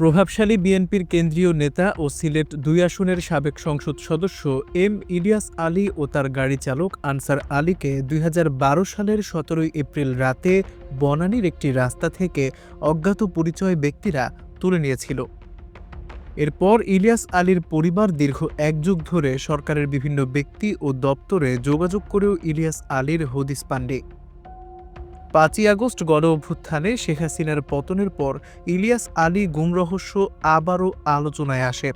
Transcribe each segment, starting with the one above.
প্রভাবশালী বিএনপির কেন্দ্রীয় নেতা ও সিলেট ২ আসনের সাবেক সংসদ সদস্য এম ইলিয়াস আলী ও তার গাড়ি চালক আনসার আলীকে ২০১২ সালের ১৭ এপ্রিল রাতে বনানীর একটি রাস্তা থেকে অজ্ঞাত পরিচয় ব্যক্তিরা তুলে নিয়েছিল। এরপর ইলিয়াস আলীর পরিবার দীর্ঘ এক যুগ ধরে সরকারের বিভিন্ন ব্যক্তি ও দপ্তরে যোগাযোগ করেও ইলিয়াস আলীর হদিস পাননি। ৫ই আগস্ট গণঅভ্যুত্থানে শেখ হাসিনার পতনের পর ইলিয়াস আলী গুম রহস্য আবারও আলোচনায় আসে।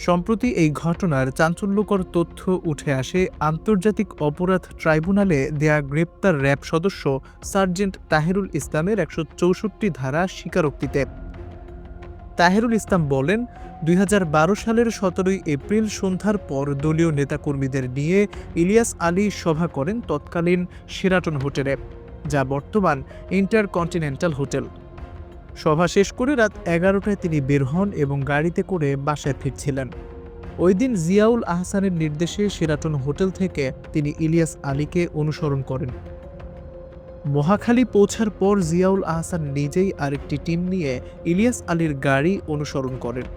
সম্প্রতি এই ঘটনার চাঞ্চল্যকর তথ্য উঠে আসে আন্তর্জাতিক অপরাধ ট্রাইব্যুনালে দেয়া গ্রেপ্তার র্যাব সদস্য সার্জেন্ট তাহেরুল ইসলামের ১৬৪ ধারা স্বীকারোক্তিতে। তাহেরুল ইসলাম বলেন, ২০১২ সালের ১৭ এপ্রিল সন্ধ্যার পর দলীয় নেতাকর্মীদের নিয়ে ইলিয়াস আলী সভা করেন তৎকালীন শেরাটন হোটেলে, যা বর্তমান ইন্টারকন্টিনেন্টাল হোটেল। সভা শেষ করে রাত ১১টায় তিনি বের হন এবং গাড়িতে করে বাসায় ফিরছিলেন। ওই দিন জিয়াউল আহসানের নির্দেশে শেরাটন হোটেল থেকে তিনি ইলিয়াস আলীকে অনুসরণ করেন। মহাখালী পৌঁছার পর জিয়াউল আহসান নিজেই আরেকটি টিম নিয়ে ইলিয়াস আলীর গাড়ি অনুসরণ করেন।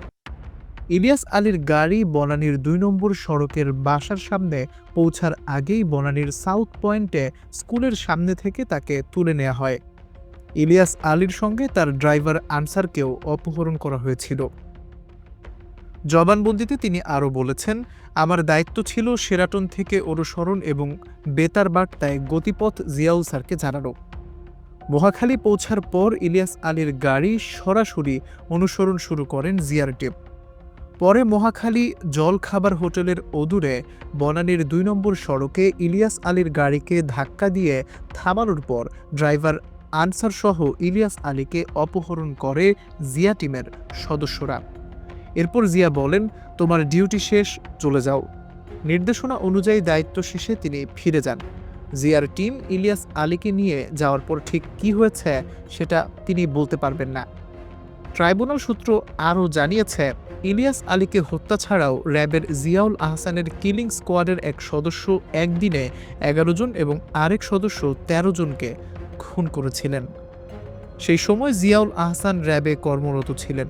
ইলিয়াস আলীর গাড়ি বনানীর ২ নম্বর সড়কের বাসার সামনে পৌঁছার আগেই বনানীর সাউথ পয়েন্টে স্কুলের সামনে থেকে তাকে তুলে নেওয়া হয়। ইলিয়াস আলীর সঙ্গে তার ড্রাইভার আনসারকেও অপহরণ করা হয়েছিল। জবানবন্দিতে তিনি আরও বলেছেন, আমার দায়িত্ব ছিল শেরাটন থেকে অনুসরণ এবং বেতার বার্তায় গতিপথ জিয়াউল স্যারকে জানানো। মহাখালী পৌঁছার পর ইলিয়াস আলীর গাড়ি সরাসরি অনুসরণ শুরু করেন জিয়ার টিম। পরে মহাখালী জলখাবার হোটেলের অদূরে বনানীর ২ নম্বর সড়কে ইলিয়াস আলীর গাড়িকে ধাক্কা দিয়ে থামানোর পর ড্রাইভার আনসার সহ ইলিয়াস আলীকে অপহরণ করে জিয়া টিমের সদস্যরা। এরপর জিয়া বলেন, তোমার ডিউটি শেষ, চলে যাও। নির্দেশনা অনুযায়ী দায়িত্ব শেষে তিনি ফিরে যান। জিয়ার টিম ইলিয়াস আলীকে নিয়ে যাওয়ার পর ঠিক কী হয়েছে সেটা তিনি বলতে পারবেন না। ট্রাইব্যুনাল সূত্র আরও জানিয়েছে, ইলিয়াস আলীকে হত্যা ছাড়াও র্যাবের জিয়াউল আহসানের কিলিং স্কোয়াডের এক সদস্য একদিনে ১১ জন এবং আরেক সদস্য ১৩ জনকে খুন করেছিলেন। সেই সময় জিয়াউল আহসান র্যাবে কর্মরত ছিলেন।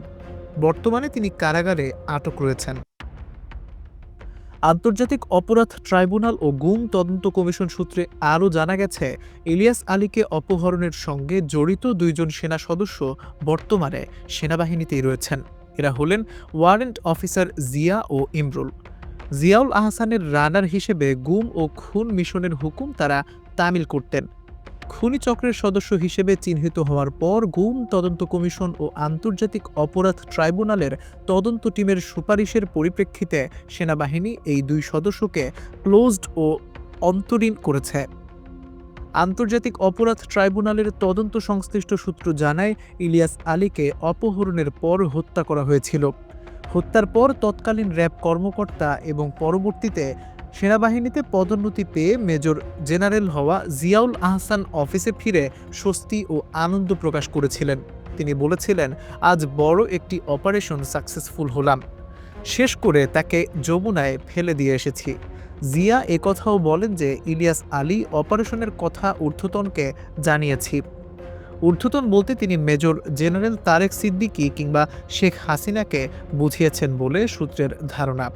বর্তমানে তিনি কারাগারে আটক রয়েছেন। আন্তর্জাতিক অপরাধ ট্রাইব্যুনাল ও গুম তদন্ত কমিশন সূত্রে আরও জানা গেছে, ইলিয়াস আলীকে অপহরণের সঙ্গে জড়িত ২ জন সেনা সদস্য বর্তমানে সেনাবাহিনীতেই রয়েছেন। এরা হলেন ওয়ারেন্ট অফিসার জিয়া ও ইমরুল। জিয়াউল আহসানের রানার হিসেবে গুম ও খুন মিশনের হুকুম তারা তামিল করতেন। খুনি চক্রের সদস্য হিসেবে চিহ্নিত হওয়ার পর গুম তদন্ত কমিশন ও আন্তর্জাতিক অপরাধ ট্রাইব্যুনালের তদন্ত টিমের সুপারিশের পরিপ্রেক্ষিতে সেনাবাহিনী এই ২ সদস্যকে ক্লোজড ও অন্তরীণ করেছে। আন্তর্জাতিক অপরাধ ট্রাইব্যুনালের তদন্ত সংশ্লিষ্ট সূত্র জানায়, ইলিয়াস আলীকে অপহরণের পর হত্যা করা হয়েছিল। হত্যার পর তৎকালীন র্যাব কর্মকর্তা এবং পরবর্তীতে সেনাবাহিনীতে পদোন্নতি পেয়ে মেজর জেনারেল হওয়া জিয়াউল আহসান অফিসে ফিরে স্বস্তি ও আনন্দ প্রকাশ করেছিলেন। তিনি বলেছিলেন, আজ বড় একটি অপারেশন সাকসেসফুল হলাম, শেষ করে তাকে যমুনায় ফেলে দিয়ে এসেছি। জিয়া একথাও বলেন যে, ইলিয়াস আলী অপারেশনের কথা ঊর্ধ্বতনকে জানিয়েছি। ঊর্ধ্বতন বলতে তিনি মেজর জেনারেল তারেক সিদ্দিকী কিংবা শেখ হাসিনাকে বুঝিয়েছেন বলে সূত্রের ধারণা।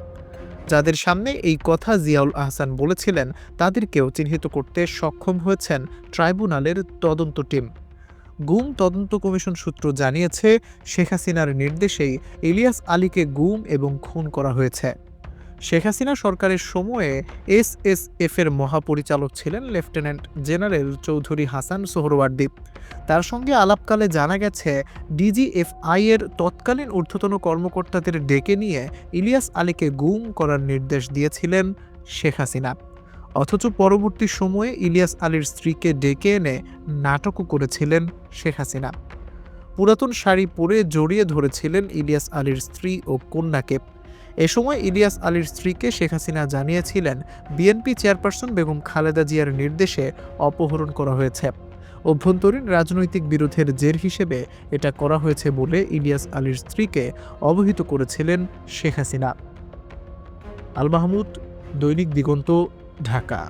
যাদের সামনে এই কথা জিয়াউল আহসান বলেছিলেন, তাদেরকেও চিহ্নিত করতে সক্ষম হয়েছেন ট্রাইব্যুনালের তদন্ত টিম। গুম তদন্ত কমিশন সূত্র জানিয়েছে, শেখ হাসিনার নির্দেশেই ইলিয়াস আলীকে গুম এবং খুন করা হয়েছে। শেখ হাসিনা সরকারের সময়ে এসএসএফের মহাপরিচালক ছিলেন লেফটেন্যান্ট জেনারেল চৌধুরী হাসান সোহরওয়ার্দী। তার সঙ্গে আলাপকালে জানা গেছে, ডিজিএফআই এর তৎকালীন ঊর্ধ্বতন কর্মকর্তাদের ডেকে নিয়ে ইলিয়াস আলীকে গুম করার নির্দেশ দিয়েছিলেন শেখ হাসিনা। অথচ পরবর্তী সময়ে ইলিয়াস আলীর স্ত্রীকে ডেকে এনে নাটকও করেছিলেন শেখ হাসিনা। পুরাতন শাড়ি পরে জড়িয়ে ধরেছিলেন ইলিয়াস আলীর স্ত্রী ও কন্যাকে। এ সময় ইলিয়াস আলীর স্ত্রীকে শেখ হাসিনা জানিয়েছিলেন, বিএনপি চেয়ারপারসন বেগম খালেদা জিয়ার নির্দেশে অপহরণ করা হয়েছে। অভ্যন্তরীণ রাজনৈতিক বিরোধের জের হিসেবে এটা করা হয়েছে বলে ইলিয়াস আলীর স্ত্রীকে অবহিত করেছিলেন শেখ হাসিনা। আল মাহমুদ, দৈনিক দিগন্ত, ঢাকা।